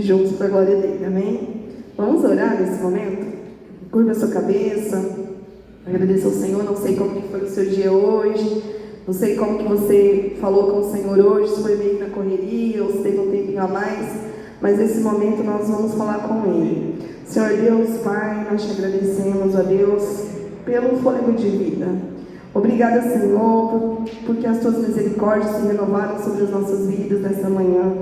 juntos para a glória dele, amém? Vamos orar nesse momento? Curva a sua cabeça, agradeça ao Senhor. Não sei como que foi o seu dia hoje, não sei como que você falou com o Senhor hoje, se foi meio na correria ou se teve um tempinho a mais, mas nesse momento nós vamos falar com Ele. Senhor Deus, Pai, nós te agradecemos, ó Deus, pelo fôlego de vida. Obrigada, Senhor, porque as tuas misericórdias se renovaram sobre as nossas vidas nesta manhã.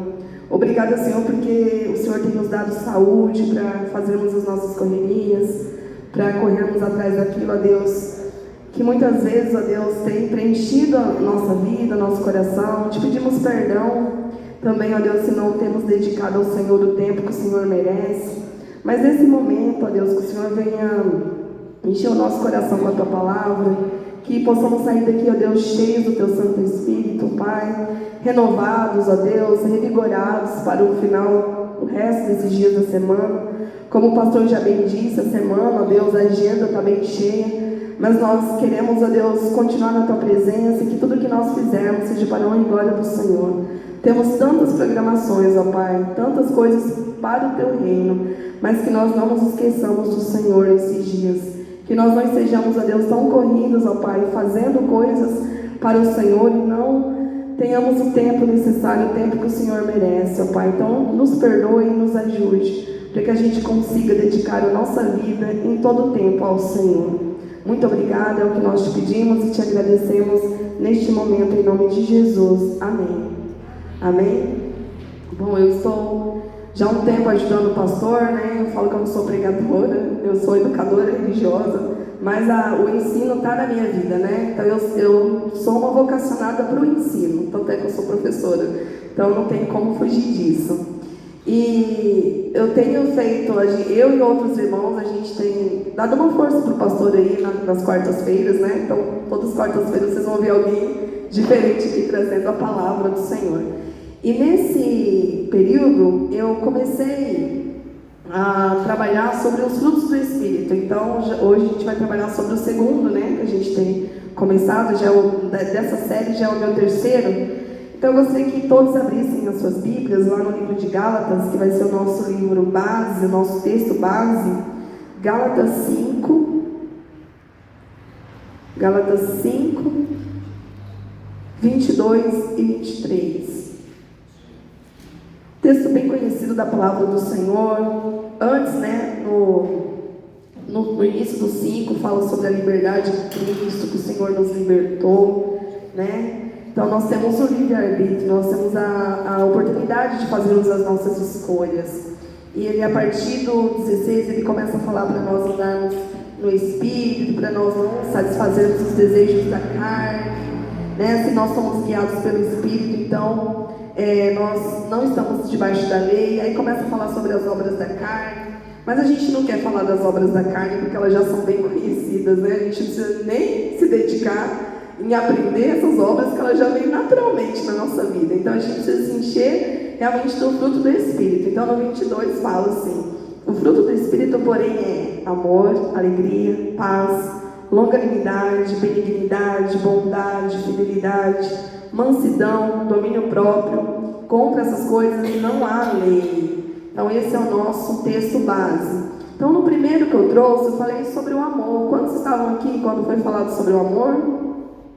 Obrigada, Senhor, porque o Senhor tem nos dado saúde para fazermos as nossas correrias, para corrermos atrás daquilo, ó Deus, que muitas vezes, ó Deus, tem preenchido a nossa vida, nosso coração. Te pedimos perdão também, ó Deus, se não temos dedicado ao Senhor o tempo que o Senhor merece. Mas nesse momento, ó Deus, que o Senhor venha encher o nosso coração com a Tua Palavra, que possamos sair daqui, ó Deus, cheios do Teu Santo Espírito, Pai, renovados, ó Deus, revigorados para o final, o resto desses dias da semana. Como o pastor já bem disse, a semana, ó Deus, a agenda está bem cheia, mas nós queremos, ó Deus, continuar na Tua presença, que tudo que nós fizermos seja para a honra e glória do Senhor. Temos tantas programações, ó Pai, tantas coisas para o Teu reino, mas que nós não nos esqueçamos do Senhor nesses dias. Que nós não sejamos, ó Deus, tão corridos, ó Pai, fazendo coisas para o Senhor e não tenhamos o tempo necessário, o tempo que o Senhor merece, ó Pai. Então, nos perdoe e nos ajude, para que a gente consiga dedicar a nossa vida em todo o tempo ao Senhor. Muito obrigada, é o que nós te pedimos e te agradecemos neste momento, em nome de Jesus. Amém. Amém? Bom, eu estou já há um tempo ajudando o pastor, né? Eu falo que eu não sou pregadora, eu sou educadora religiosa, mas o ensino está na minha vida, né? Então eu sou uma vocacionada para o ensino, tanto é que eu sou professora, então não tem como fugir disso. E eu tenho feito, eu e outros irmãos, a gente tem dado uma força para o pastor aí nas quartas-feiras, né? Então todas as quartas-feiras vocês vão ver alguém diferente aqui trazendo a palavra do Senhor. E nesse período eu comecei a trabalhar sobre os frutos do Espírito. Então hoje a gente vai trabalhar sobre o segundo, né, que a gente tem começado, dessa série já é o meu terceiro. Então eu gostaria que todos abrissem as suas Bíblias lá no livro de Gálatas, que vai ser o nosso livro base, o nosso texto base. Gálatas 5, Gálatas 5, 22 e 23. Texto bem conhecido da palavra do Senhor. Antes, né, no início do 5, fala sobre a liberdade de Cristo, que o Senhor nos libertou, né? Então nós temos o livre-arbítrio, nós temos a oportunidade de fazermos as nossas escolhas. E ele, a partir do 16, ele começa a falar para nós andarmos no Espírito, para nós não satisfazermos os desejos da carne, né? Se nós somos guiados pelo Espírito, então nós não estamos debaixo da lei. Aí começa a falar sobre as obras da carne, mas a gente não quer falar das obras da carne porque elas já são bem conhecidas, né? A gente não precisa nem se dedicar em aprender essas obras, que elas já vêm naturalmente na nossa vida. Então a gente precisa se encher realmente do fruto do Espírito. Então no 22 fala assim: o fruto do Espírito, porém, é amor, alegria, paz, longanimidade, benignidade, bondade, fidelidade, mansidão, domínio próprio. Contra essas coisas não há lei. Então esse é o nosso texto base. Então no primeiro que eu trouxe, eu falei sobre o amor. Quantos estavam aqui quando foi falado sobre o amor?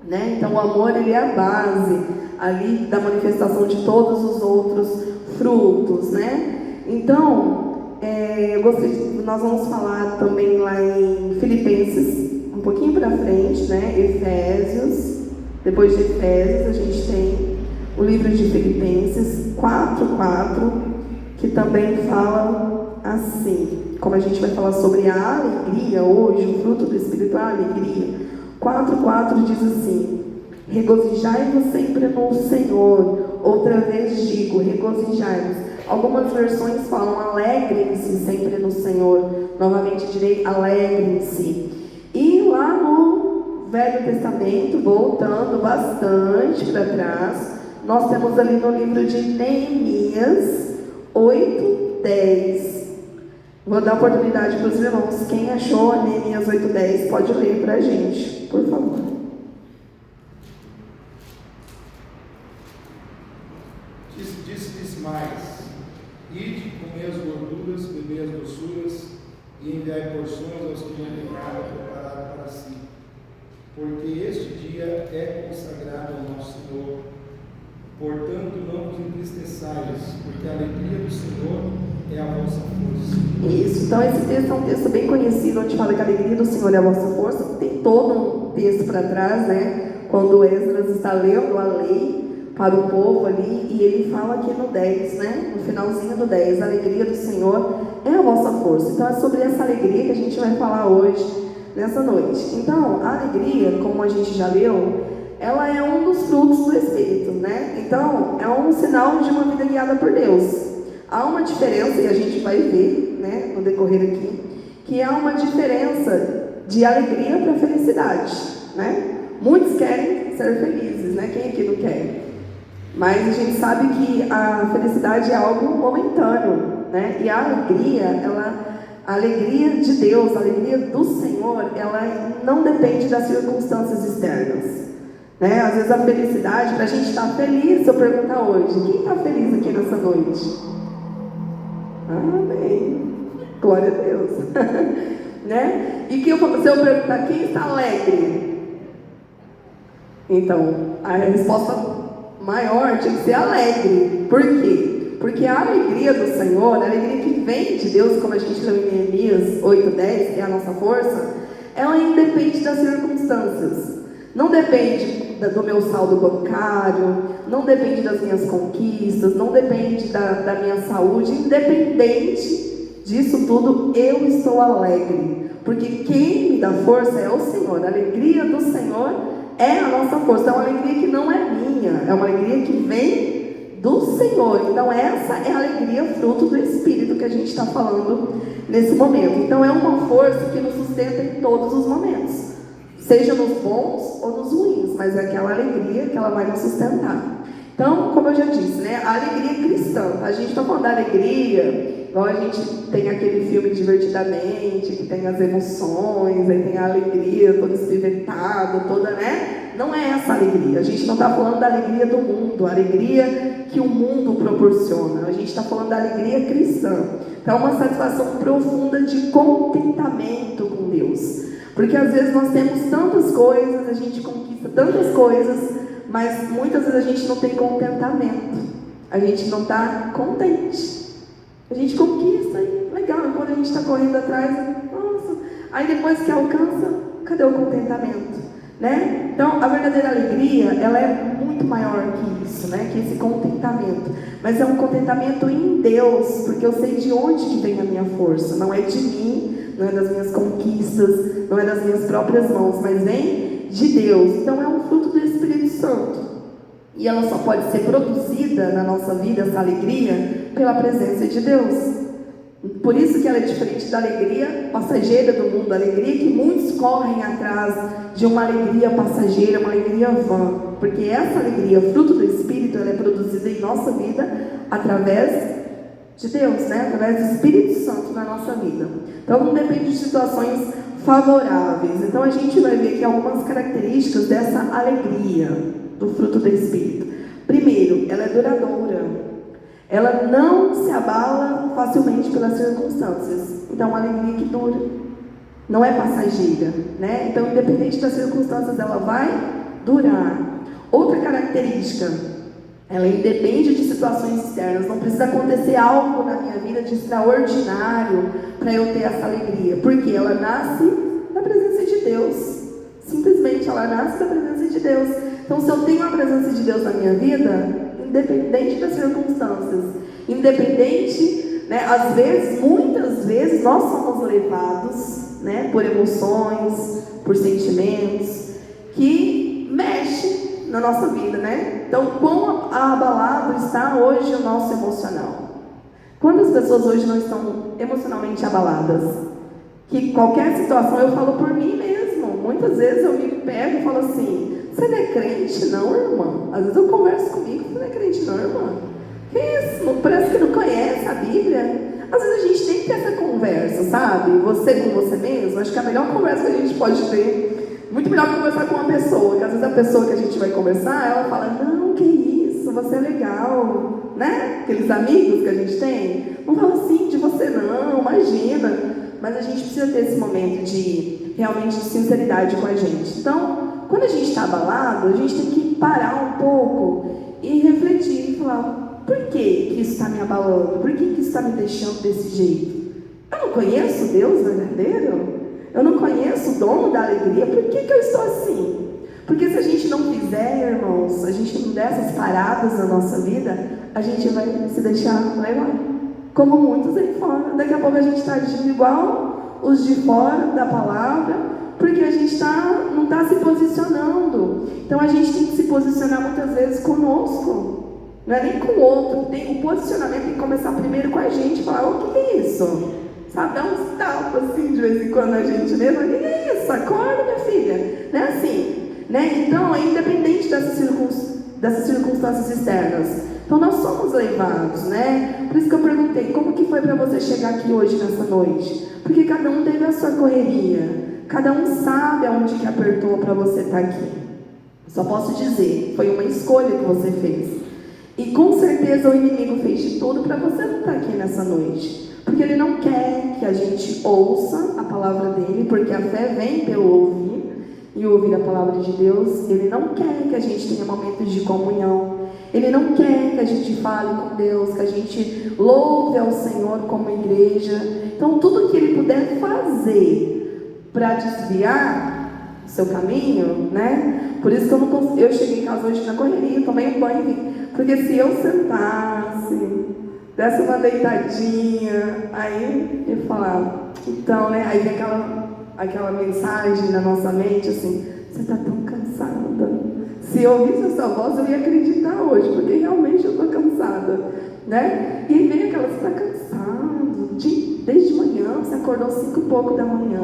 Né? Então o amor, ele é a base ali da manifestação de todos os outros frutos, né? Então nós vamos falar também lá em Filipenses, um pouquinho para frente, né? Efésios. Depois de Efésios a gente tem o livro de Filipenses 4:4, que também fala assim, como a gente vai falar sobre a alegria hoje, o fruto do Espírito é a alegria. 4:4 diz assim: regozijai-vos sempre no Senhor. Outra vez digo, regozijai-vos. Algumas versões falam alegrem-se sempre no Senhor. Novamente direi, alegrem-se. E lá no Velho Testamento, voltando bastante para trás, nós temos ali no livro de Neemias 8:10. Vou dar oportunidade para os irmãos. Quem achou a Neemias 8:10 pode ler para a gente, por favor. Disse-lhes mais: ide com farturas, bebei as doçuras, e enviai porções aos que não têm nada preparado para si. Porque este dia é consagrado ao nosso Senhor. Portanto, não vos entristeçais, porque a alegria do Senhor é a vossa força. Isso, então esse texto é um texto bem conhecido, onde fala que a alegria do Senhor é a vossa força. Tem todo um texto para trás, né? Quando Esdras está lendo a lei para o povo ali, e ele fala aqui no 10, né? No finalzinho do 10, a alegria do Senhor é a vossa força. Então é sobre essa alegria que a gente vai falar hoje, nessa noite. Então, a alegria, como a gente já leu, ela é um dos frutos do Espírito, né? Então, é um sinal de uma vida guiada por Deus. Há uma diferença, e a gente vai ver, né, no decorrer aqui, que há uma diferença de alegria para felicidade, né? Muitos querem ser felizes, né? Quem aqui não quer? Mas a gente sabe que a felicidade é algo momentâneo, né? E a alegria de Deus, a alegria do Senhor, ela não depende das circunstâncias externas, né? Às vezes a felicidade, para a gente estar feliz, se eu perguntar hoje, quem está feliz aqui nessa noite? Amém. Glória a Deus. Né? E se eu perguntar, quem está alegre? Então, a resposta maior tinha que ser alegre. Por quê? Porque a alegria do Senhor, a alegria que vem de Deus, como a gente leu em Neemias 8:10, que é a nossa força, ela independe das circunstâncias. Não depende do meu saldo bancário, não depende das minhas conquistas, não depende da minha saúde. Independente disso tudo, eu estou alegre. Porque quem me dá força é o Senhor. A alegria do Senhor é a nossa força. É uma alegria que não é minha, é uma alegria que vem do Senhor. Então essa é a alegria fruto do Espírito que a gente está falando nesse momento. Então é uma força que nos sustenta em todos os momentos, seja nos bons ou nos ruins, mas é aquela alegria que ela vai nos sustentar. Então, como eu já disse, né, a alegria cristã, a gente está falando da alegria, igual a gente tem aquele filme Divertidamente, que tem as emoções, aí tem a alegria toda espivetada, toda, né? Não é essa alegria, a gente não está falando da alegria do mundo, a alegria que o mundo proporciona, a gente está falando da alegria cristã. Então, uma satisfação profunda de contentamento com Deus. Porque às vezes nós temos tantas coisas, a gente conquista tantas coisas, mas muitas vezes a gente não tem contentamento, a gente não está contente. A gente conquista, legal, e quando a gente está correndo atrás, nossa, aí depois que alcança, cadê o contentamento? Né? Então, a verdadeira alegria, ela é muito maior que isso, né? Que esse contentamento. Mas é um contentamento em Deus, porque eu sei de onde que vem a minha força. Não é de mim, não é das minhas conquistas, não é das minhas próprias mãos, mas vem de Deus. Então é um fruto do Espírito Santo. E ela só pode ser produzida na nossa vida, essa alegria, pela presença de Deus. Por isso que ela é diferente da alegria passageira do mundo, a alegria que muitos correm atrás de uma alegria passageira, uma alegria vã. Porque essa alegria, fruto do Espírito, ela é produzida em nossa vida através de Deus, né? Através do Espírito Santo na nossa vida. Então não depende de situações favoráveis. Então a gente vai ver aqui algumas características dessa alegria do fruto do Espírito. Primeiro, ela é duradoura. Ela não se abala facilmente pelas circunstâncias. Então, é uma alegria que dura. Não é passageira, né? Então, independente das circunstâncias, ela vai durar. Outra característica, ela independe de situações externas. Não precisa acontecer algo na minha vida de extraordinário para eu ter essa alegria. Porque ela nasce da presença de Deus. Simplesmente, ela nasce da presença de Deus. Então, se eu tenho a presença de Deus na minha vida, independente das circunstâncias, independente, né, às vezes, muitas vezes, nós somos levados, né, por emoções, por sentimentos, que mexem na nossa vida, né? Então, quão abalado está hoje o nosso emocional? Quantas pessoas hoje não estão emocionalmente abaladas? Que qualquer situação, eu falo por mim mesmo, muitas vezes eu me pego e falo assim: você não é crente não, irmã? Às vezes eu converso comigo: você não é crente não, irmã? Que isso? Parece que não conhece a Bíblia. Às vezes a gente tem que ter essa conversa, sabe? Você com você mesmo. Acho que a melhor conversa que a gente pode ter, muito melhor que conversar com uma pessoa, que às vezes a pessoa que a gente vai conversar, ela fala: não, que isso, você é legal, né? Aqueles amigos que a gente tem, não fala assim de você não, gente precisa ter esse momento de realmente de sinceridade com a gente. Então, quando a gente está abalado, a gente tem que parar um pouco e refletir e falar: por que isso está me abalando? Por que isso está me deixando desse jeito? Eu não conheço Deus verdadeiro? Eu não conheço o dono da alegria? Por que eu estou assim? Porque se a gente não fizer, irmãos, se a gente não der essas paradas na nossa vida, a gente vai se deixar levar. Como muitos aí fora. Daqui a pouco a gente está agindo igual os de fora da palavra, porque a gente não está se posicionando. Então a gente tem que se posicionar muitas vezes conosco. Não é nem com o outro. O posicionamento tem que começar primeiro com a gente. Falar: o que é isso? Sabe, dá uns tapas assim de vez em quando a gente mesmo. O que é isso? Acorda, minha filha. Não é assim, né? Então é independente dessas circunstâncias externas. Então nós somos levados, né? Por isso que eu perguntei: como que foi para você chegar aqui hoje, nessa noite? Porque cada um teve a sua correria. Cada um sabe aonde que apertou para você estar aqui. Só posso dizer, foi uma escolha que você fez. E com certeza o inimigo fez de tudo para você não estar aqui nessa noite. Porque ele não quer que a gente ouça a palavra dele, porque a fé vem pelo ouvir, e ouvir a palavra de Deus. Ele não quer que a gente tenha momentos de comunhão. Ele não quer que a gente fale com Deus, que a gente louve ao Senhor como igreja. Então tudo que ele puder fazer para desviar o seu caminho, né? Por isso que eu cheguei em casa hoje na correria, tomei um banho e vim. Porque se eu sentasse, desse uma deitadinha, aí eu falava, então, né? Aí vem aquela mensagem na nossa mente assim: você está tão cansada. Se eu ouvisse essa voz, eu ia acreditar hoje, porque realmente eu estou cansada, né? E aí vem aquela: você está cansado, desde manhã, você acordou 5 e pouco da manhã,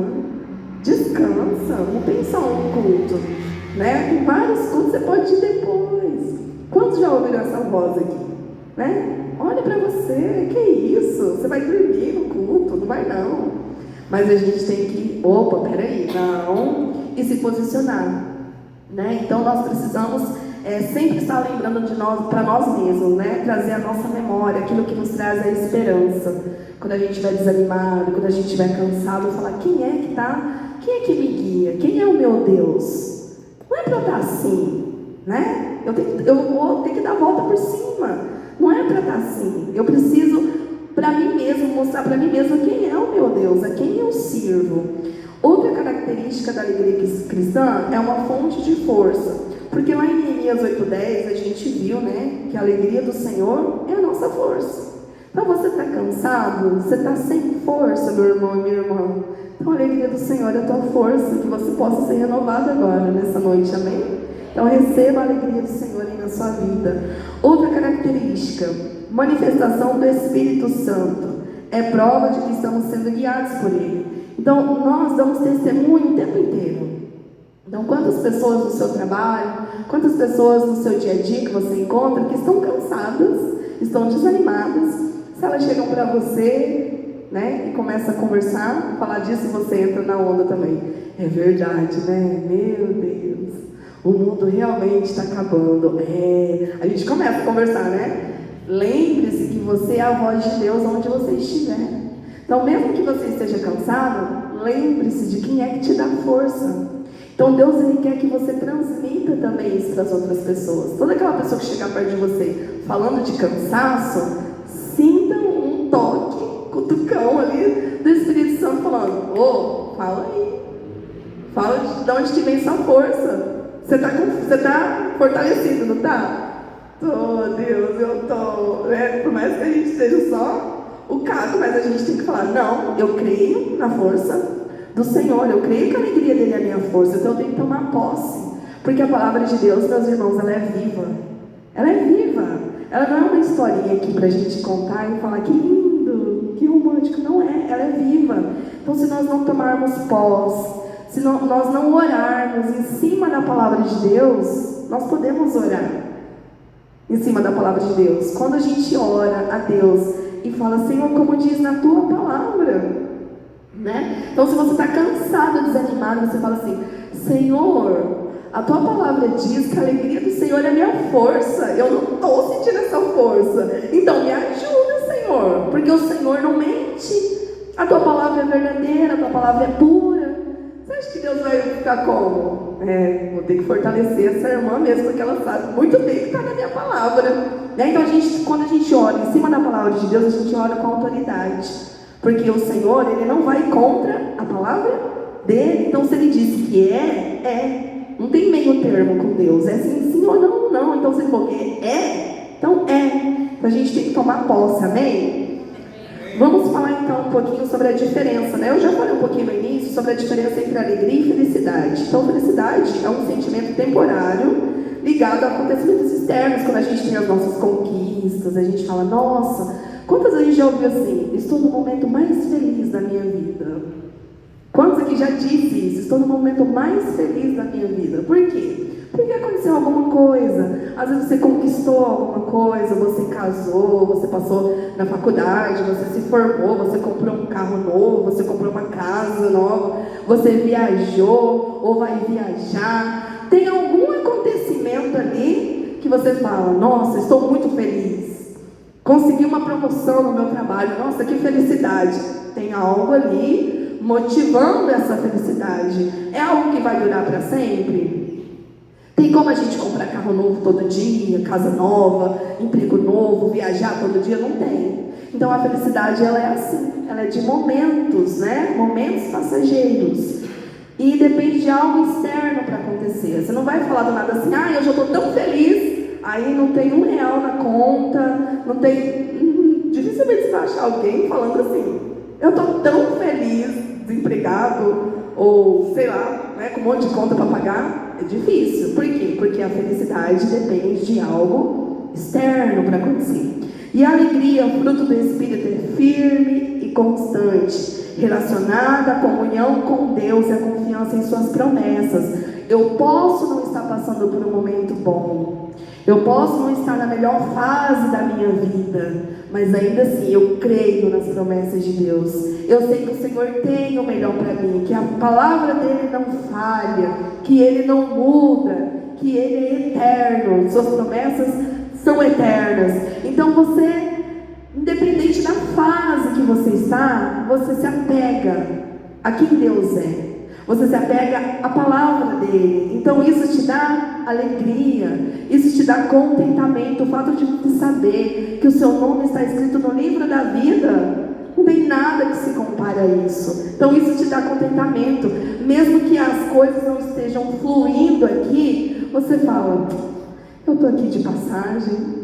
descansa, não tem só um culto, né? Tem vários cultos, você pode ir depois. Quantos já ouviram essa voz aqui, né? Olha para você, que isso? Você vai dormir no culto? Não vai não. Mas a gente tem que, peraí, não, e se posicionar, né? Então nós precisamos sempre estar lembrando de nós, para nós mesmos, né? Trazer a nossa memória, aquilo que nos traz a esperança. Quando a gente estiver desanimado, quando a gente estiver cansado, falar: quem é que me guia? Quem é o meu Deus? Não é para eu estar assim, né? Eu vou ter que dar a volta por cima. Não é para estar assim. Eu preciso, para mim mesmo, mostrar para mim mesmo quem é o meu Deus, a quem eu sirvo. Outra característica da alegria cristã é uma fonte de força. Porque lá em Neemias 8:10 a gente viu, né, que a alegria do Senhor é a nossa força. Então você está cansado? Você está sem força, meu irmão e minha irmã? Então a alegria do Senhor é a tua força, que você possa ser renovado agora, nessa noite, amém? Então receba a alegria do Senhor aí na sua vida. Outra característica: manifestação do Espírito Santo. É prova de que estamos sendo guiados por Ele. Então nós damos testemunho o tempo inteiro. Então quantas pessoas no seu trabalho, quantas pessoas no seu dia a dia que você encontra que estão cansadas, estão desanimadas, se elas chegam para você, né, e começam a conversar, falar disso, você entra na onda também. É verdade, né? Meu Deus, o mundo realmente está acabando. A gente começa a conversar, né? Lembre-se que você é a voz de Deus onde você estiver. Então, mesmo que você esteja cansado, lembre-se de quem é que te dá força. Então, Deus, Ele quer que você transmita também isso para as outras pessoas. Toda aquela pessoa que chegar perto de você falando de cansaço, sinta um toque, cutucão ali do Espírito Santo falando: fala aí. Fala de onde que vem sua força. Você está fortalecido, não está? Deus, eu tô. Por mais que a gente seja só o caso, mas a gente tem que falar: não, eu creio na força do Senhor, eu creio que a alegria dele é a minha força, então eu tenho que tomar posse. Porque a palavra de Deus, meus irmãos, ela é viva. Ela é viva. Ela não é uma historinha aqui pra gente contar e falar: que lindo, que romântico. Não é, ela é viva. Então, se nós não tomarmos posse, se nós não orarmos em cima da palavra de Deus, nós podemos orar em cima da palavra de Deus. Quando a gente ora a Deus e fala: Senhor, como diz na tua palavra, né? Então, se você está cansado, desanimado, você fala assim: Senhor, a tua palavra diz que a alegria do Senhor é a minha força. Eu não estou sentindo essa força. Então, me ajuda, Senhor, porque o Senhor não mente. A tua palavra é verdadeira, a tua palavra é pura. Você acha que Deus vai ficar como? Vou ter que fortalecer essa irmã mesmo, porque ela sabe muito bem que está na minha palavra. Então, quando a gente ora em cima da palavra de Deus, a gente ora com autoridade. Porque o Senhor, Ele não vai contra a palavra dele. Então, se Ele disse que é. Não tem meio termo com Deus. É assim, sim ou não. Então, se Ele falou que então é. Então, a gente tem que tomar posse, amém? Vamos falar então um pouquinho sobre a diferença, né? Eu já falei um pouquinho no início sobre a diferença entre alegria e felicidade. Então, felicidade é um sentimento temporário ligado a acontecimentos externos. Quando a gente tem as nossas conquistas, a gente fala, nossa, quantas vezes a gente já ouviu assim? Estou no momento mais feliz da minha vida. Quantos aqui já disse isso? Estou no momento mais feliz da minha vida. Por quê? Porque aconteceu alguma coisa. Às vezes você conquistou alguma coisa, você casou, você passou na faculdade, você se formou, você comprou um carro novo, você comprou uma casa nova, você viajou ou vai viajar. Tem algum acontecimento ali que você fala, nossa, estou muito feliz. Consegui uma promoção no meu trabalho, nossa, que felicidade. Tem algo ali motivando essa felicidade. É algo que vai durar para sempre? Tem como a gente comprar carro novo todo dia, casa nova, emprego novo, viajar todo dia? Não tem. Então a felicidade, ela é assim, ela é de momentos, né? Momentos passageiros. E depende de algo externo para acontecer. Você não vai falar do nada assim, eu já estou tão feliz, aí não tem R$1 na conta, não tem... dificilmente você vai achar alguém falando assim, eu estou tão feliz, desempregado, ou sei lá, né, com um monte de conta para pagar. É difícil. Por quê? Porque a felicidade depende de algo externo para acontecer. E a alegria, o fruto do Espírito, é firme e constante, relacionada à comunhão com Deus e à confiança em suas promessas. Eu posso não estar passando por um momento bom, eu posso não estar na melhor fase da minha vida, mas ainda assim eu creio nas promessas de Deus. Eu sei que o Senhor tem o melhor para mim, que a palavra dele não falha, que ele não muda, que ele é eterno, suas promessas são eternas. Então você, independente da fase que você está, você se apega a quem Deus é. Você se apega à palavra dele. Então isso te dá alegria, isso te dá contentamento. O fato de saber que o seu nome está escrito no livro da vida, não tem nada que se compare a isso. Então isso te dá contentamento. Mesmo que as coisas não estejam fluindo aqui, você fala, eu estou aqui de passagem.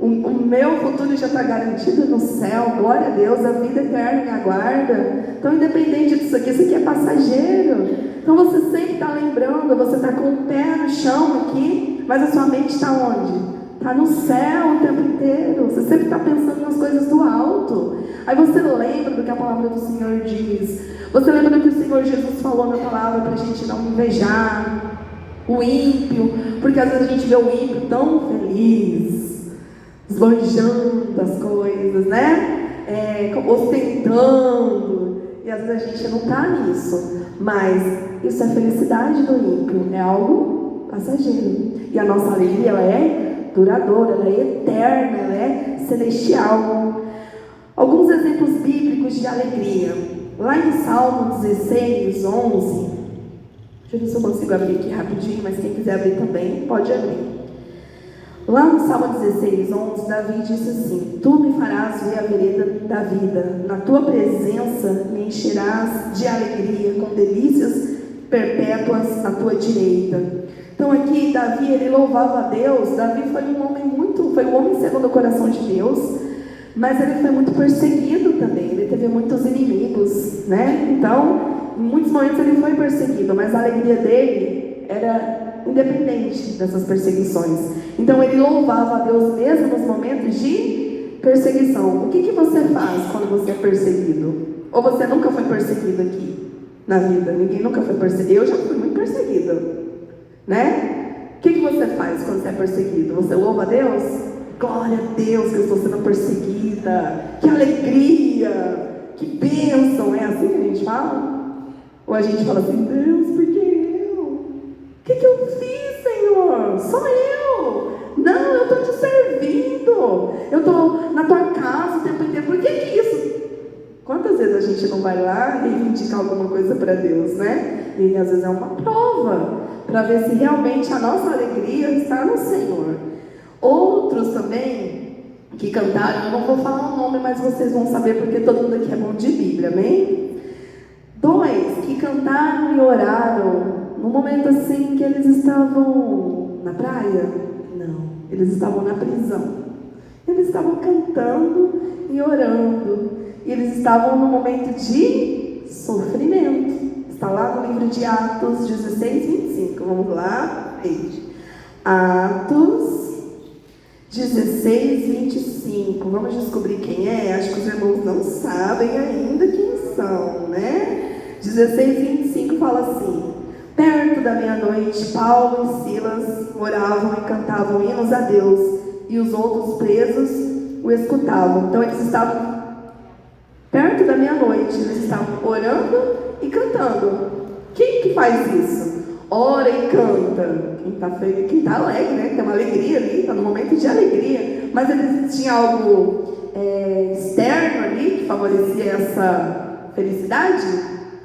O meu futuro já está garantido no céu, glória a Deus, a vida eterna me aguarda. Então, independente disso aqui é passageiro. Então, você sempre está lembrando, você está com o pé no chão aqui, mas a sua mente está onde? Está no céu o tempo inteiro. Você sempre está pensando nas coisas do alto. Aí você lembra do que a palavra do Senhor diz. Você lembra do que o Senhor Jesus falou na palavra para a gente não invejar o ímpio, porque às vezes a gente vê o ímpio tão feliz, esbanjando as coisas, né? Ostentando. E às vezes a gente não está nisso. Mas isso é felicidade do ímpio. É algo passageiro. E a nossa alegria, ela é duradoura, ela é eterna, ela é celestial. Alguns exemplos bíblicos de alegria. Lá em Salmo 16, 11. Deixa eu ver se eu consigo abrir aqui rapidinho, mas quem quiser abrir também, pode abrir. Lá no Salmo 16, 11, Davi disse assim: Tu me farás ver a vereda da vida, na tua presença me encherás de alegria, com delícias perpétuas à tua direita. Então aqui Davi, ele louvava a Deus. Davi foi um homem segundo o coração de Deus, mas ele foi muito perseguido também, ele teve muitos inimigos, né? Então, em muitos momentos ele foi perseguido, mas a alegria dele era independente dessas perseguições. Então ele louvava a Deus mesmo nos momentos de perseguição. O que você faz quando você é perseguido? Ou você nunca foi perseguido aqui na vida? Ninguém nunca foi perseguido. Eu já fui muito perseguida, né? O que você faz quando você é perseguido? Você louva a Deus? Glória a Deus que eu estou sendo perseguida, que alegria, que bênção. É assim que a gente fala? Ou a gente fala assim, Deus, por que eu? O que eu fiz, Senhor? Só eu? Não, eu estou te servindo. Eu estou na tua casa o tempo inteiro. Por que isso? Quantas vezes a gente não vai lá reivindicar alguma coisa para Deus, né? E às vezes é uma prova para ver se realmente a nossa alegria está no Senhor. Outros também que cantaram, eu não vou falar o nome, mas vocês vão saber porque todo mundo aqui é bom de Bíblia, amém? 2 que cantaram e oraram no momento assim que eles estavam na praia? Não, eles estavam na prisão. Eles estavam cantando e orando. E eles estavam no momento de sofrimento. Está lá no livro de Atos 16, 25. Vamos lá, veja. Atos 16, 25. Vamos descobrir quem é? Acho que os irmãos não sabem ainda quem são, né? 16, 25 fala assim: perto da meia-noite, Paulo e Silas oravam e cantavam hinos a Deus, e os outros presos o escutavam. Então eles estavam perto da meia-noite, eles estavam orando e cantando. Quem que faz isso? Ora e canta. Quem está alegre, né? Tem uma alegria ali, está no momento de alegria. Mas eles tinham algo externo ali que favorecia essa felicidade?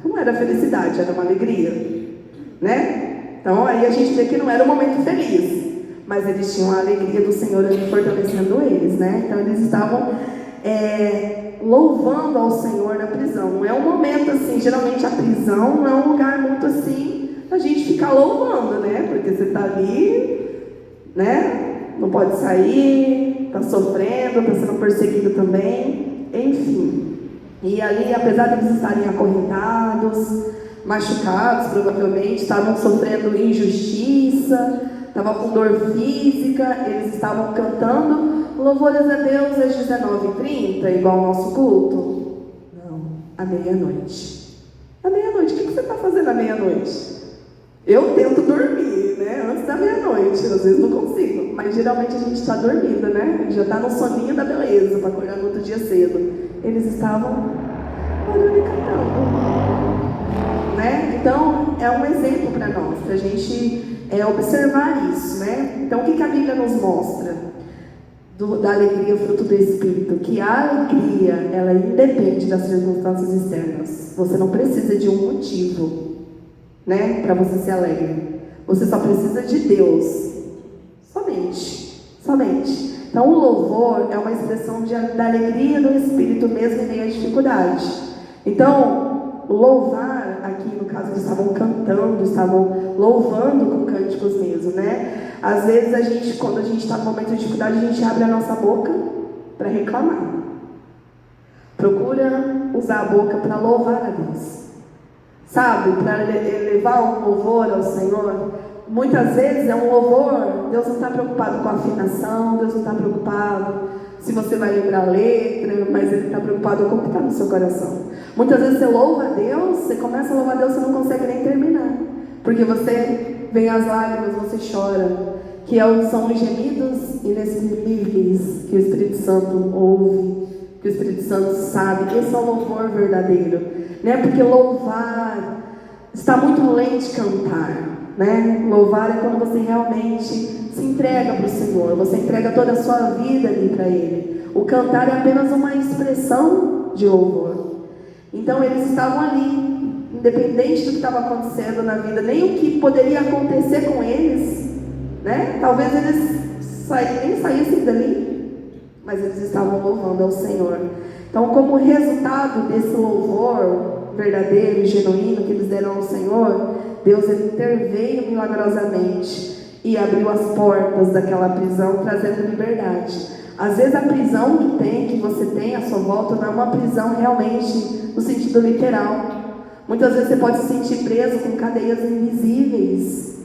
Não era felicidade, era uma alegria, né? Então aí a gente vê que não era um momento feliz, mas eles tinham a alegria do Senhor ali fortalecendo eles, né? Então eles estavam louvando ao Senhor na prisão. Não é um momento assim, geralmente a prisão não é um lugar muito assim a gente ficar louvando, né? Porque você está ali, né? Não pode sair, está sofrendo, está sendo perseguido também, enfim. E ali, apesar de eles estarem acorrentados, machucados provavelmente, estavam sofrendo injustiça, estavam com dor física, eles estavam cantando louvores a Deus às 19h30, igual ao nosso culto? Não, à meia-noite. À meia-noite, o que você está fazendo à meia-noite? Eu tento dormir, né? Antes da meia-noite, às vezes não consigo, mas geralmente a gente está dormindo, né? Já está no soninho da beleza, para acordar no outro dia cedo. Eles estavam orando e cantando, né? Então, é um exemplo para nós, para a gente observar isso, né? Então, o que a Bíblia nos mostra da alegria, fruto do Espírito? Que a alegria, ela independe das circunstâncias externas. Você não precisa de um motivo, né, para você ser alegre. Você só precisa de Deus. Somente. Então, o louvor é uma expressão da alegria do Espírito mesmo em meio à dificuldade. Então, louvar, aqui no caso, eles estavam cantando, estavam louvando com cânticos mesmo, né? Às vezes, quando a gente está no momento de dificuldade, a gente abre a nossa boca para reclamar. Procura usar a boca para louvar a Deus. Sabe? Para levar um louvor ao Senhor. Muitas vezes é um louvor, Deus não está preocupado com a afinação, Deus não está preocupado se você vai lembrar a letra, mas Ele está preocupado com o que está no seu coração. Muitas vezes você louva a Deus, você começa a louvar a Deus, você não consegue nem terminar, porque você vem as lágrimas, você chora, que são os gemidos inexprimíveis que o Espírito Santo ouve, que o Espírito Santo sabe. Esse é o louvor verdadeiro, né? Porque louvar está muito além de cantar, né? Louvar é quando você realmente se entrega para o Senhor, você entrega toda a sua vida ali para Ele. O cantar é apenas uma expressão de louvor. Então eles estavam ali, independente do que estava acontecendo na vida, nem o que poderia acontecer com eles, né? Talvez eles nem saíssem dali, mas eles estavam louvando ao Senhor. Então, como resultado desse louvor verdadeiro e genuíno que eles deram ao Senhor, Deus interveio milagrosamente e abriu as portas daquela prisão, trazendo liberdade. Às vezes a prisão que você tem à sua volta não é uma prisão realmente no sentido literal. Muitas vezes você pode se sentir preso com cadeias invisíveis,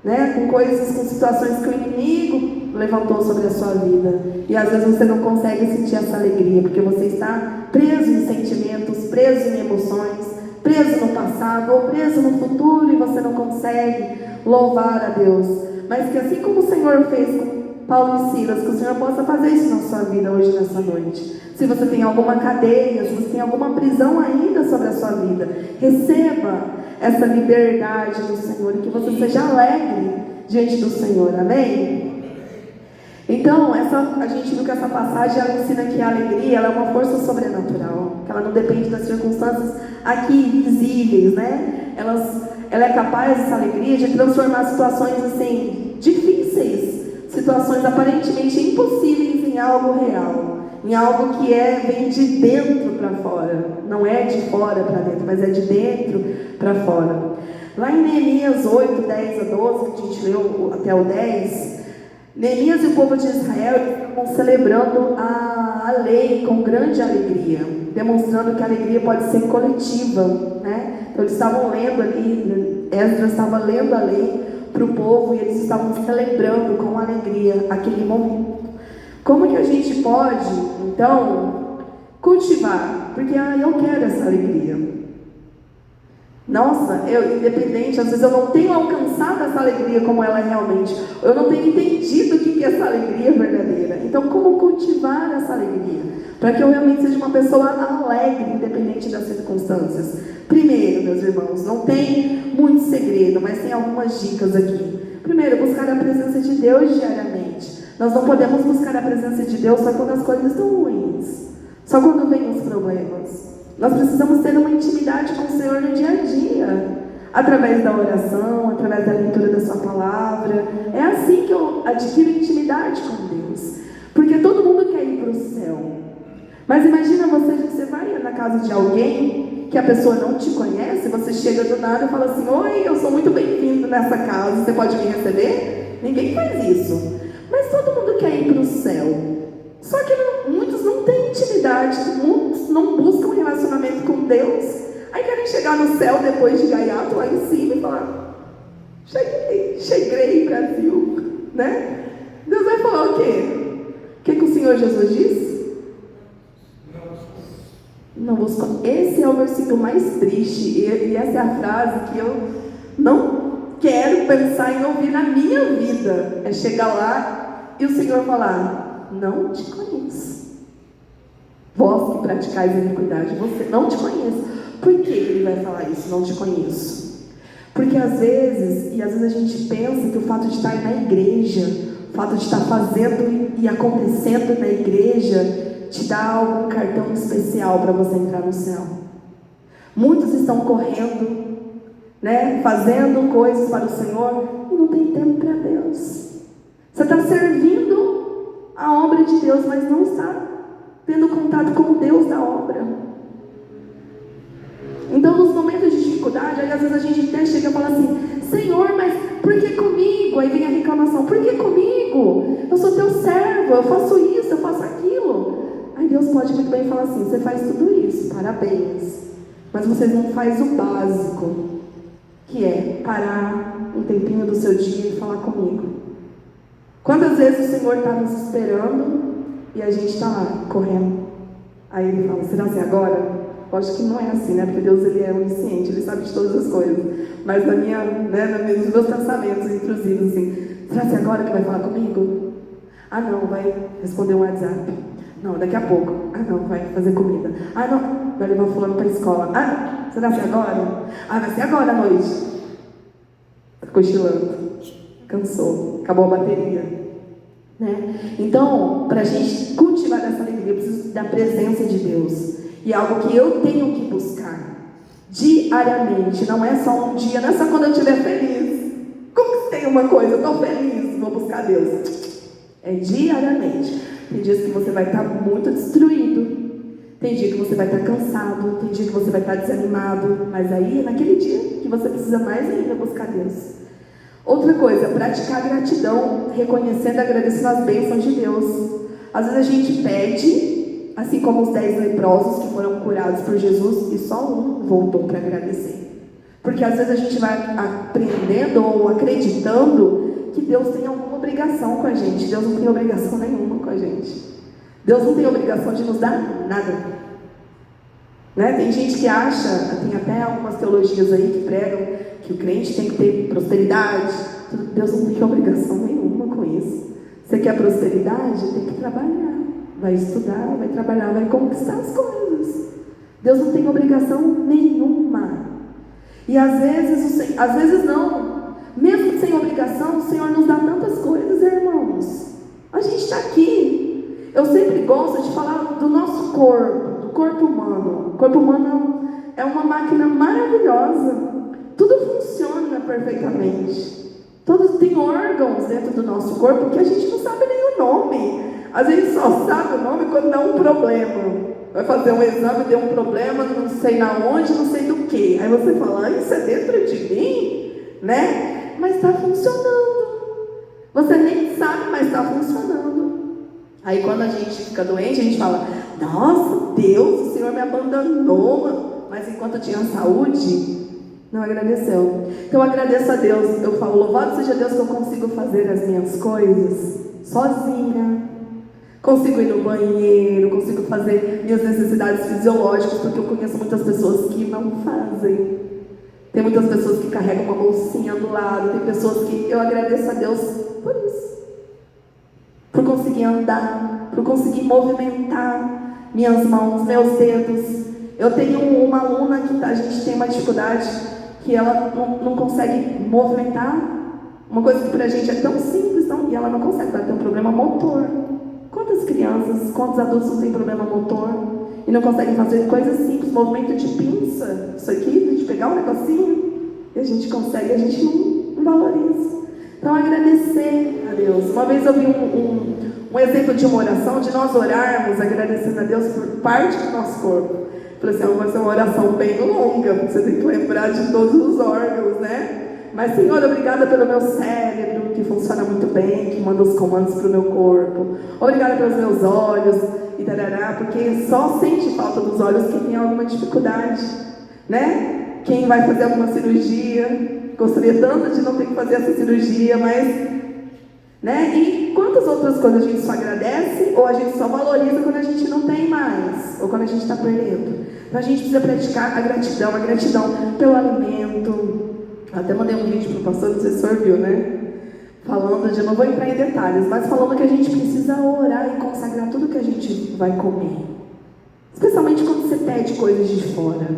né? Com coisas, com situações que o inimigo levantou sobre a sua vida. E às vezes você não consegue sentir essa alegria, porque você está preso em sentimentos, preso em emoções, preso no passado ou preso no futuro, e você não consegue louvar a Deus. Mas que assim como o Senhor fez com Paulo e Silas, que o Senhor possa fazer isso na sua vida hoje, nessa noite. Se você tem alguma cadeia, se você tem alguma prisão ainda sobre a sua vida, receba essa liberdade do Senhor e que você seja alegre diante do Senhor, amém? Então, a gente viu que essa passagem ela ensina que a alegria ela é uma força sobrenatural, que ela não depende das circunstâncias aqui visíveis, né? Ela é capaz, essa alegria, de transformar situações assim, difíceis, situações aparentemente impossíveis em algo real, em algo que vem de dentro para fora, não é de fora para dentro, mas é de dentro para fora. Lá em Neemias 8, 10 a 12, que a gente leu até o 10, Neemias e o povo de Israel estavam celebrando a lei com grande alegria, demonstrando que a alegria pode ser coletiva, né? Então eles estavam lendo ali, Esdras estava lendo a lei para o povo e eles estavam celebrando com alegria aquele momento. Como que a gente pode, então, cultivar? Porque eu quero essa alegria. Nossa, independente, às vezes eu não tenho alcançado essa alegria como ela é realmente. Eu não tenho entendido o que é essa alegria verdadeira. Então, como cultivar essa alegria? Para que eu realmente seja uma pessoa alegre, independente das circunstâncias. Primeiro, meus irmãos, não tem muito segredo, mas tem algumas dicas aqui. Primeiro, buscar a presença de Deus diariamente. Nós não podemos buscar a presença de Deus só quando as coisas estão ruins, só quando vêm os problemas. Nós precisamos ter uma intimidade com o Senhor no dia a dia, através da oração, através da leitura da sua palavra. É assim que eu adquiro intimidade com Deus, porque todo mundo quer ir para o céu. Mas imagina você vai na casa de alguém que a pessoa não te conhece, você chega do nada e fala assim: oi, eu sou muito bem-vindo nessa casa, você pode me receber? Ninguém faz isso. Mas todo mundo quer ir para o céu. Só que muitos não têm intimidade, muitos não buscam relacionamento com Deus. Aí querem chegar no céu depois de gaiato lá em cima e falar: cheguei, Brasil, né? Deus vai falar o quê? O que o Senhor Jesus disse? Não buscam. Esse é o versículo mais triste, e essa é a frase que eu não quero pensar em ouvir na minha vida. É chegar lá e o Senhor falar: não te conheço. Vós que praticais iniquidade, você não te conheço. Por que ele vai falar isso? Não te conheço. Porque às vezes a gente pensa que o fato de estar na igreja, o fato de estar fazendo e acontecendo na igreja, te dá algum cartão especial para você entrar no céu. Muitos estão correndo, né, fazendo coisas para o Senhor e não tem tempo para Deus. Você está servindo a obra de Deus, mas não está tendo contato com o Deus da obra. Então, nos momentos de dificuldade, aí às vezes a gente até chega e fala assim: Senhor, mas por que comigo? Aí vem a reclamação: por que comigo? Eu sou teu servo, eu faço isso, eu faço aquilo. Aí Deus pode muito bem falar assim: você faz tudo isso, parabéns, mas você não faz o básico, que é parar um tempinho do seu dia e falar comigo. Quantas vezes o Senhor está nos esperando e a gente está lá, correndo? Aí Ele fala: será assim agora? Eu acho que não é assim, né? Porque Deus, Ele é onisciente, Ele sabe de todas as coisas. Mas nos meus pensamentos intrusivos, assim: será assim agora que vai falar comigo? Ah não, vai responder um WhatsApp. Não, daqui a pouco. Ah não, vai fazer comida. Ah não, vai levar fulano para a escola. Ah não, será assim agora? Ah, vai ser agora à noite. Tá cochilando. Cansou, acabou a bateria, né? Então, para a gente cultivar essa alegria, eu preciso da presença de Deus. E é algo que eu tenho que buscar diariamente. Não é só um dia, não é só quando eu estiver feliz. Como que tem uma coisa, eu estou feliz, vou buscar Deus. É diariamente. Tem dias que você vai estar muito destruído, tem dia que você vai estar cansado, tem dia que você vai estar desanimado. Mas aí é naquele dia que você precisa mais ainda buscar Deus. Outra coisa, praticar gratidão, reconhecendo e agradecendo as bênçãos de Deus. Às vezes a gente pede, assim como os 10 leprosos que foram curados por Jesus, e só um voltou para agradecer. Porque às vezes a gente vai aprendendo ou acreditando que Deus tem alguma obrigação com a gente. Deus não tem obrigação nenhuma com a gente. Deus não tem obrigação de nos dar nada, né? Tem gente que acha, tem até algumas teologias aí que pregam que o crente tem que ter prosperidade. Deus não tem obrigação nenhuma com isso. Você quer prosperidade? Tem que trabalhar. Vai estudar, vai trabalhar, vai conquistar as coisas. Deus não tem obrigação nenhuma. E às vezes não. Mesmo sem obrigação, o Senhor nos dá tantas coisas, irmãos. A A gente está aqui. Eu sempre gosto de falar do nosso corpo, do corpo humano. O corpo humano é uma máquina maravilhosa. Tudo funciona perfeitamente. Todos têm órgãos dentro do nosso corpo que a gente não sabe nem o nome. A gente só sabe o nome quando dá um problema. Vai fazer um exame, deu um problema, não sei na onde, não sei do que. Aí você fala, isso é dentro de mim? Né? Mas está funcionando. Você nem sabe, mas está funcionando. Aí quando a gente fica doente, a gente fala, nossa, Deus, o Senhor me abandonou. Mas enquanto tinha saúde, não agradeceu. Então eu agradeço a Deus. Eu falo, louvado seja Deus que eu consigo fazer as minhas coisas sozinha. Consigo ir no banheiro, consigo fazer minhas necessidades fisiológicas, porque eu conheço muitas pessoas que não fazem. Tem muitas pessoas que carregam uma bolsinha do lado, tem pessoas que eu agradeço a Deus por isso. Por conseguir andar, por conseguir movimentar minhas mãos, meus dedos. Eu tenho uma aluna que a gente tem uma dificuldade que ela não consegue movimentar. Uma coisa que pra gente é tão simples, e ela não consegue, ela tem um problema motor. Quantas crianças, quantos adultos têm problema motor e não conseguem fazer coisas simples, movimento de pinça, isso aqui, de pegar um negocinho, e a gente consegue, a gente não valoriza. Então agradecer a Deus. Uma vez eu vi um exemplo de uma oração, de nós orarmos agradecendo a Deus por parte do nosso corpo. Falei assim, vai ser uma oração bem longa, porque você tem que lembrar de todos os órgãos, né? Mas, Senhor, obrigada pelo meu cérebro, que funciona muito bem, que manda os comandos para o meu corpo. Obrigada pelos meus olhos, e tarará, porque só sente falta dos olhos quem tem alguma dificuldade, né? Quem vai fazer alguma cirurgia, gostaria tanto de não ter que fazer essa cirurgia, mas, né? E quantas outras coisas a gente só agradece, ou a gente só valoriza quando a gente não tem mais, ou quando a gente está perdendo. Então a gente precisa praticar a gratidão pelo alimento. Até mandei um vídeo para o pastor, não sei se o senhor viu, né? Falando de, não vou entrar em detalhes, mas falando que a gente precisa orar e consagrar tudo que a gente vai comer. Especialmente quando você pede coisas de fora,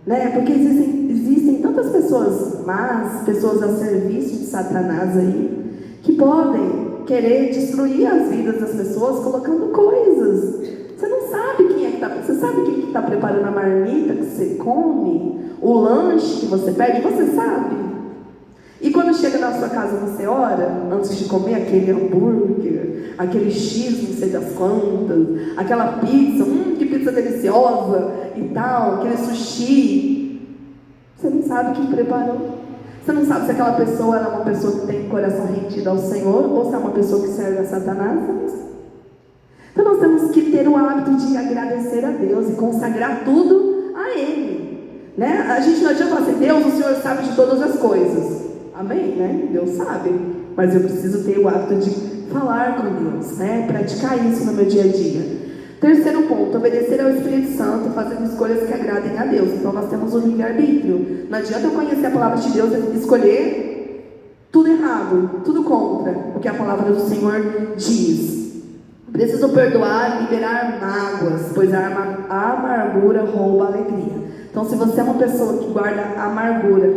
né? Porque existem tantas pessoas más, pessoas a serviço de Satanás aí, que podem querer destruir as vidas das pessoas colocando coisas. Você não sabe quem é que está... Você sabe quem está preparando a marmita que você come? O lanche que você pede? Você sabe? E quando chega na sua casa, você ora, antes de comer aquele hambúrguer, aquele X não sei das quantas, aquela pizza, que pizza deliciosa e tal, aquele sushi. Você não sabe quem preparou. Você não sabe se aquela pessoa é uma pessoa que tem o coração rendido ao Senhor ou se é uma pessoa que serve a Satanás. Você não sabe. Então nós temos que ter o hábito de agradecer a Deus e consagrar tudo a Ele, né? A gente não adianta falar assim, Deus, o Senhor sabe de todas as coisas. Amém, né? Deus sabe. Mas eu preciso ter o hábito de falar com Deus, né? Praticar isso no meu dia a dia. Terceiro ponto, obedecer ao Espírito Santo, fazendo escolhas que agradem a Deus. Então nós temos o livre-arbítrio. Não adianta eu conhecer a palavra de Deus e escolher tudo errado, tudo contra o que a palavra do Senhor diz. Preciso perdoar e liberar mágoas, pois a amargura rouba a alegria. Então, se você é uma pessoa que guarda amargura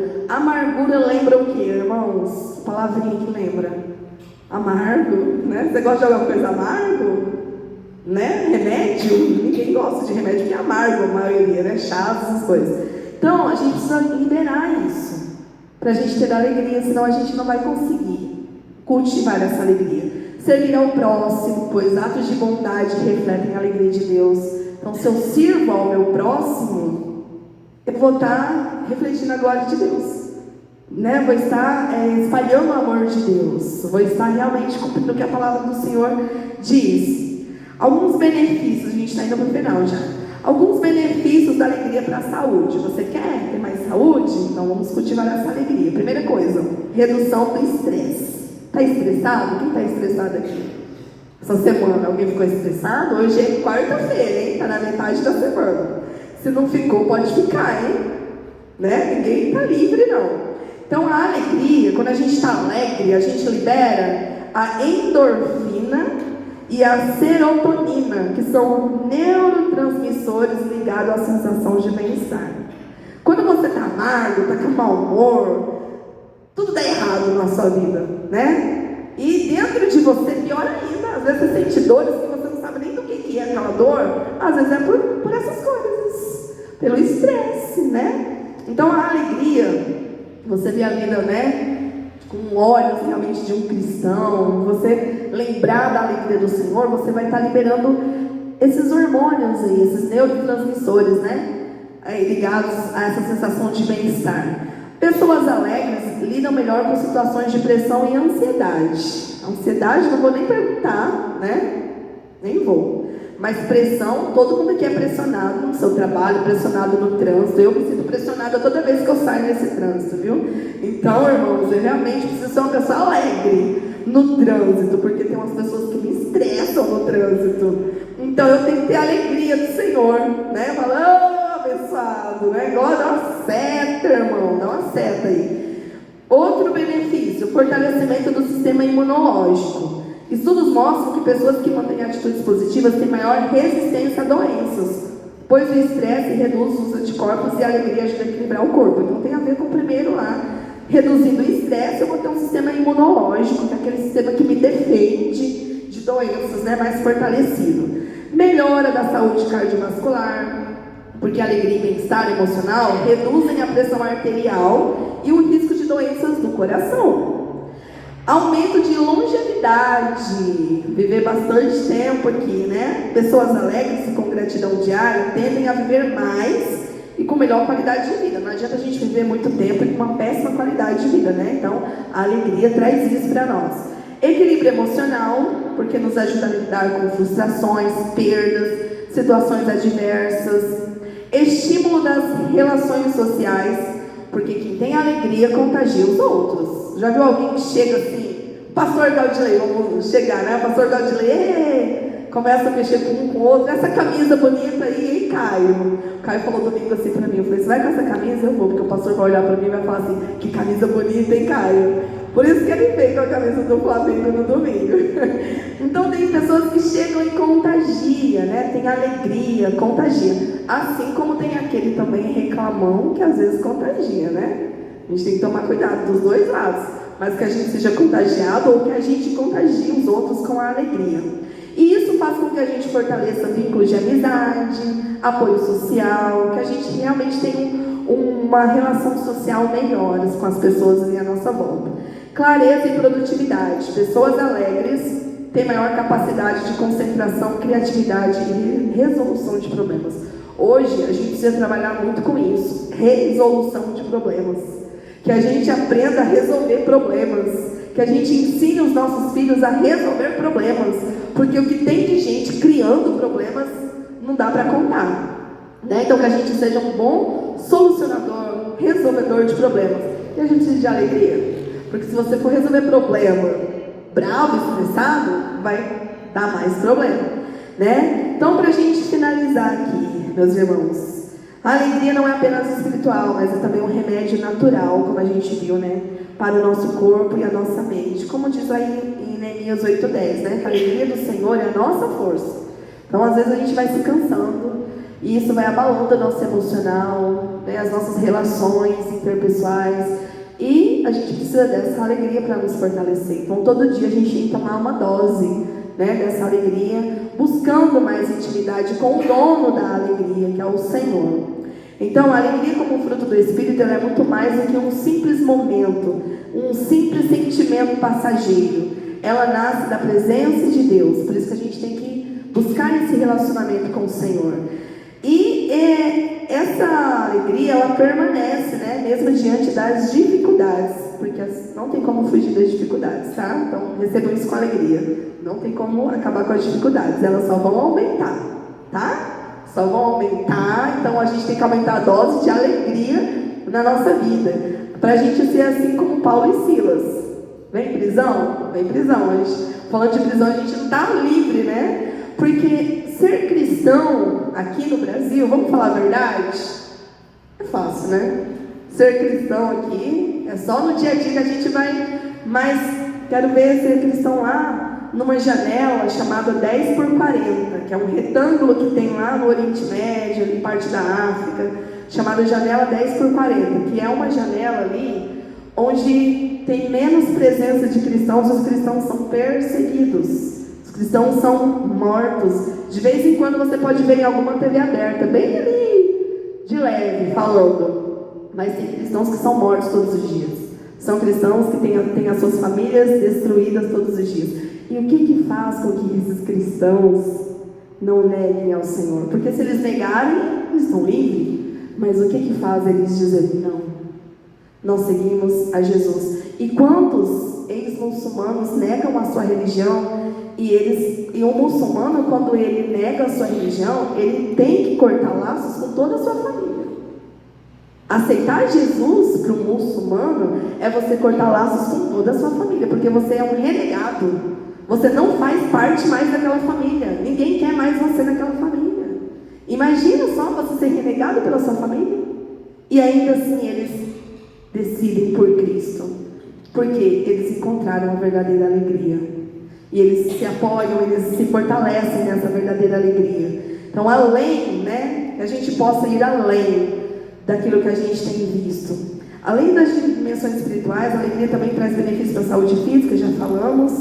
lembra o que, irmãos? Palavrinha que lembra? Amargo, né? Você gosta de alguma coisa amargo? Né? Remédio? Ninguém gosta de remédio que é amargo, a maioria, né? Chás, essas coisas. Então, a gente precisa liberar isso, para a gente ter alegria, senão a gente não vai conseguir cultivar essa alegria. Servir ao próximo, pois atos de bondade refletem a alegria de Deus. Então, se eu sirvo ao meu próximo, eu vou estar refletindo a glória de Deus, né? Vou estar espalhando o amor de Deus, vou estar realmente cumprindo o que a palavra do Senhor diz. Alguns benefícios, a gente está indo para o final já. Alguns benefícios da alegria para a saúde. Você quer ter mais saúde? Então vamos cultivar essa alegria. Primeira coisa, redução do estresse. Está estressado? Quem está estressado aqui? Essa semana alguém ficou estressado? Hoje é quarta-feira, hein? Está na metade da semana. Se não ficou, pode ficar, hein? Né? Ninguém está livre, não. Então a alegria, quando a gente está alegre, a gente libera a endorfina e a serotonina, que são neurotransmissores ligados à sensação de bem-estar. Quando você está amargo, está com mau humor, tudo dá errado na sua vida, né? E dentro de você, pior ainda, às vezes você sente dores que você não sabe nem do que é aquela dor, às vezes é por essas coisas, pelo estresse, né? Então a alegria, você vê a vida, né, com olhos realmente de um cristão, você lembrar da alegria do Senhor, você vai estar liberando esses hormônios aí, esses neurotransmissores, né, ligados a essa sensação de bem-estar. Pessoas alegres lidam melhor com situações de pressão e ansiedade. Ansiedade, não vou nem perguntar, né? Nem vou. Mas pressão, todo mundo aqui é pressionado no seu trabalho, pressionado no trânsito. Eu me sinto pressionada toda vez que eu saio nesse trânsito, viu? Então, irmãos, eu realmente preciso ser uma pessoa alegre no trânsito, porque tem umas pessoas que me estressam no trânsito. Então, eu tenho que ter a alegria do Senhor, né? Falando, abençoado, né? Igual dá uma seta, irmão, dá uma seta aí. Outro benefício, fortalecimento do sistema imunológico. Estudos mostram que pessoas que mantêm atitudes positivas têm maior resistência a doenças, pois o estresse reduz os anticorpos e a alegria ajuda a equilibrar o corpo. Então tem a ver com o primeiro lá, reduzindo o estresse, eu vou ter um sistema imunológico, que é aquele sistema que me defende de doenças, né, mais fortalecido. Melhora da saúde cardiovascular, porque a alegria e bem-estar emocional reduzem a pressão arterial e o risco de doenças do coração. Aumento de longevidade, viver bastante tempo aqui, né? Pessoas alegres e com gratidão diária tendem a viver mais e com melhor qualidade de vida. Não adianta a gente viver muito tempo e com uma péssima qualidade de vida, né? Então, a alegria traz isso para nós. Equilíbrio emocional, porque nos ajuda a lidar com frustrações, perdas, situações adversas. Estímulo das relações sociais, porque quem tem alegria contagia os outros. Já viu alguém que chega assim, pastor Gaudilei, vamos chegar, né? Pastor Gaudilei, começa a mexer com um com o outro, essa camisa bonita aí, hein, Caio? O Caio falou domingo assim pra mim, eu falei, você vai com essa camisa? Eu vou, porque o pastor vai olhar pra mim e vai falar assim, que camisa bonita, hein, Caio? Por isso que ele veio com a camisa do Flamengo no domingo. Então tem pessoas que chegam e contagia, né? Tem alegria, contagia. Assim como tem aquele também reclamão que às vezes contagia, né? A gente tem que tomar cuidado dos dois lados, mas que a gente seja contagiado ou que a gente contagie os outros com a alegria. E isso faz com que a gente fortaleça vínculos de amizade, apoio social, que a gente realmente tenha uma relação social melhor com as pessoas ali à nossa volta. Clareza e produtividade. Pessoas alegres têm maior capacidade de concentração, criatividade e resolução de problemas. Hoje a gente precisa trabalhar muito com isso, resolução de problemas. Que a gente aprenda a resolver problemas, que a gente ensine os nossos filhos a resolver problemas, porque o que tem de gente criando problemas não dá para contar, né? Então que a gente seja um bom solucionador, resolvedor de problemas, e a gente precisa de alegria, porque se você for resolver problema bravo, estressado, vai dar mais problema, né? Então, para a gente finalizar aqui, meus irmãos, a alegria não é apenas espiritual, mas é também um remédio natural, como a gente viu, né? Para o nosso corpo e a nossa mente. Como diz aí em Neemias 8:10, né? Que a alegria do Senhor é a nossa força. Então, às vezes a gente vai se cansando e isso vai abalando o nosso emocional, né? As nossas relações interpessoais. E a gente precisa dessa alegria para nos fortalecer. Então, todo dia a gente tem que tomar uma dose, né, dessa alegria, buscando mais intimidade com o dono da alegria, que é o Senhor. Então, a alegria como fruto do Espírito, ela é muito mais do que um simples momento, um simples sentimento passageiro. Ela nasce da presença de Deus, por isso que a gente tem que buscar esse relacionamento com o Senhor. E essa alegria, ela permanece, né, mesmo diante das dificuldades, porque não tem como fugir das dificuldades, tá? Então, recebam isso com alegria. Não tem como acabar com as dificuldades, elas só vão aumentar, tá? Só vão aumentar, então a gente tem que aumentar a dose de alegria na nossa vida, para a gente ser assim como Paulo e Silas. Vem prisão? Vem prisão. A gente, falando de prisão, a gente não está livre, né? Porque ser cristão aqui no Brasil, vamos falar a verdade? É fácil, né? Ser cristão aqui é só no dia a dia que a gente vai, mas quero ver ser cristão lá numa janela chamada 10x40, que é um retângulo que tem lá no Oriente Médio, em parte da África, chamada janela 10x40, que é uma janela ali onde tem menos presença de cristãos, os cristãos são perseguidos. Os cristãos são mortos. De vez em quando você pode ver em alguma TV aberta, bem ali, de leve, falando. Mas tem cristãos que são mortos todos os dias. São cristãos que têm as suas famílias destruídas todos os dias. E o que faz com que esses cristãos não neguem ao Senhor? Porque se eles negarem, eles estão livres. Mas o que faz eles dizerem não? Nós seguimos a Jesus. E quantos ex-muçulmanos negam a sua religião? E um muçulmano, quando ele nega a sua religião, ele tem que cortar laços com toda a sua família. Aceitar Jesus para um muçulmano é você cortar laços com toda a sua família, porque você é um renegado. Você não faz parte mais daquela família. Ninguém quer mais você naquela família. Imagina só você ser renegado pela sua família. E ainda assim eles decidem por Cristo. Porque eles encontraram a verdadeira alegria. E eles se apoiam, eles se fortalecem nessa verdadeira alegria. Então, além, que a gente possa ir além daquilo que a gente tem visto. Além das dimensões espirituais, a alegria também traz benefícios para a saúde física, já falamos.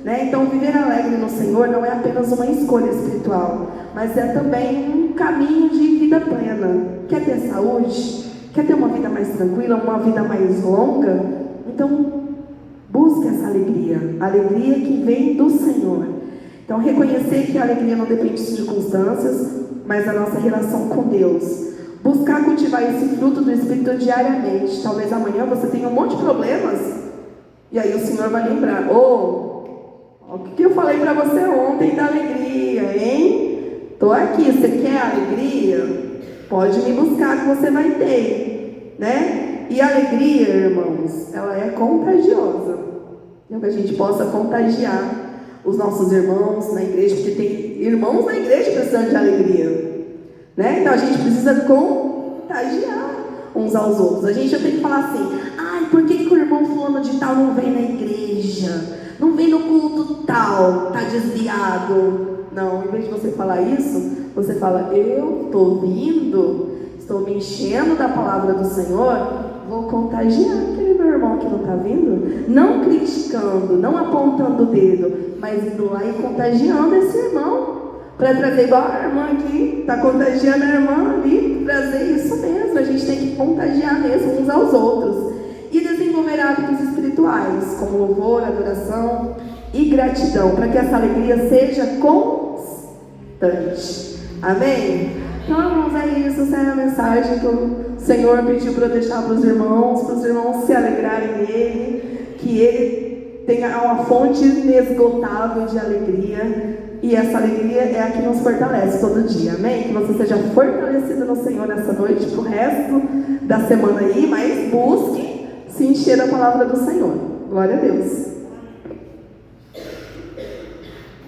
Então, viver alegre no Senhor não é apenas uma escolha espiritual, mas é também um caminho de vida plena. Quer ter saúde? Quer ter uma vida mais tranquila, uma vida mais longa? Então, busque essa alegria, a alegria que vem do Senhor. Então, reconhecer que a alegria não depende de circunstâncias, mas da nossa relação com Deus. Buscar cultivar esse fruto do Espírito diariamente. Talvez amanhã você tenha um monte de problemas, e aí o Senhor vai lembrar: o que eu falei para você ontem da alegria, hein? Estou aqui, você quer alegria? Pode me buscar que você vai ter, E a alegria, irmãos, ela é contagiosa. Então que a gente possa contagiar os nossos irmãos na igreja, porque tem irmãos na igreja precisando de alegria, Então a gente precisa contagiar uns aos outros. A gente já tem que falar assim: por que o irmão fulano de tal não vem na igreja? Não vem no culto tal, está desviado. Não, em vez de você falar isso, você fala: eu estou vindo, estou me enchendo da palavra do Senhor, vou contagiar aquele meu irmão que não está vindo. Não criticando, não apontando o dedo, mas indo lá e contagiando esse irmão. Para trazer, igual a irmã aqui, está contagiando a irmã ali, trazer isso mesmo. A gente tem que contagiar mesmo uns aos outros. E desenvolver hábitos espirituais, como louvor, adoração e gratidão, para que essa alegria seja constante. Amém? Então, irmãos, é isso. Essa é a mensagem que o Senhor pediu para eu deixar para os irmãos se alegrarem nele, que ele tenha uma fonte inesgotável de alegria. E essa alegria é a que nos fortalece todo dia, amém? Que você seja fortalecido no Senhor nessa noite, pro resto da semana aí, mas busque se encher da palavra do Senhor. Glória a Deus.